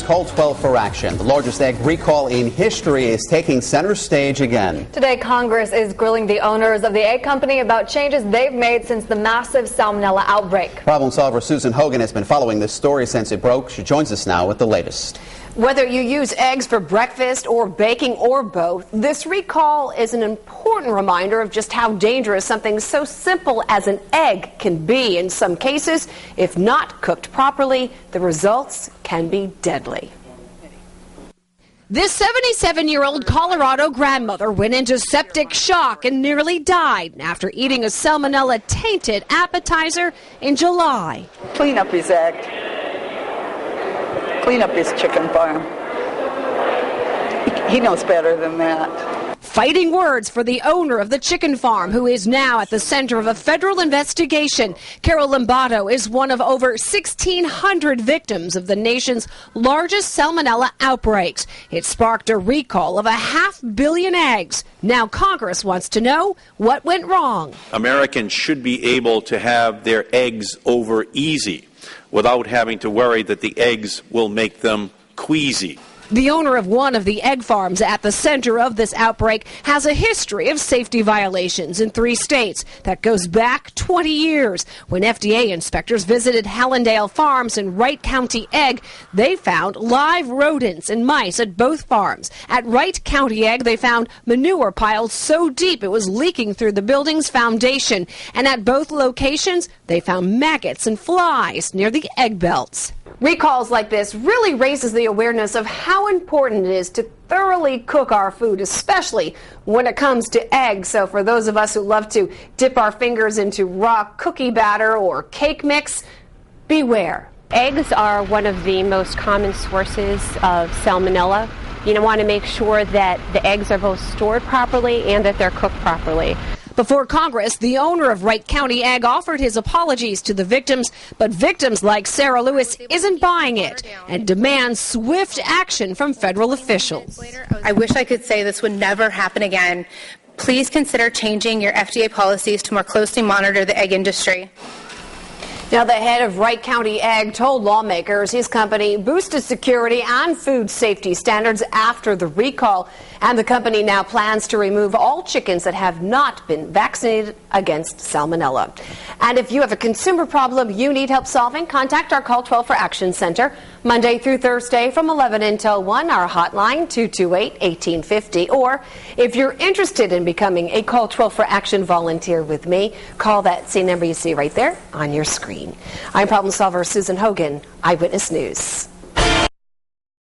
call 12 for action. The largest egg recall in history is taking center stage again. Today, Congress is grilling the owners of the egg company about changes they've made since the massive salmonella outbreak. Problem solver Susan Hogan has been following this story since it broke. She joins us now with the latest. Whether you use eggs for breakfast or baking or both, this recall is an important reminder of just how dangerous something so simple as an egg can be. In some cases, if not cooked properly, the results can be deadly. This 77-year-old Colorado grandmother went into septic shock and nearly died after eating a salmonella-tainted appetizer in July. Clean up his act. Clean up his chicken farm. He knows better than that. Fighting words for the owner of the chicken farm, who is now at the center of a federal investigation. Carol Lombardo is one of over 1,600 victims of the nation's largest salmonella outbreaks. It sparked a recall of 500 million eggs. Now Congress wants to know what went wrong. Americans should be able to have their eggs over easy without having to worry that the eggs will make them queasy. The owner of one of the egg farms at the center of this outbreak has a history of safety violations in 3 states that goes back 20 years. When FDA inspectors visited Hallandale Farms in Wright County Egg, they found live rodents and mice at both farms. At Wright County Egg, they found manure piled so deep it was leaking through the building's foundation. And at both locations, they found maggots and flies near the egg belts. Recalls like this really raises the awareness of how important it is to thoroughly cook our food, especially when it comes to eggs. So for those of us who love to dip our fingers into raw cookie batter or cake mix, beware. Eggs are one of the most common sources of salmonella. You want to make sure that the eggs are both stored properly and that they're cooked properly. Before Congress, the owner of Wright County Egg offered his apologies to the victims, but victims like Sarah Lewis isn't buying it and demands swift action from federal officials. I wish I could say this would never happen again. Please consider changing your FDA policies to more closely monitor the egg industry. Now, the head of Wright County Egg told lawmakers his company boosted security and food safety standards after the recall. And the company now plans to remove all chickens that have not been vaccinated against salmonella. And if you have a consumer problem you need help solving, contact our Call 12 for Action Center Monday through Thursday from 11 until 1, our hotline 228-1850. Or if you're interested in becoming a Call 12 for Action volunteer with me, call that same number you see right there on your screen. I'm problem solver Susan Hogan, Eyewitness News.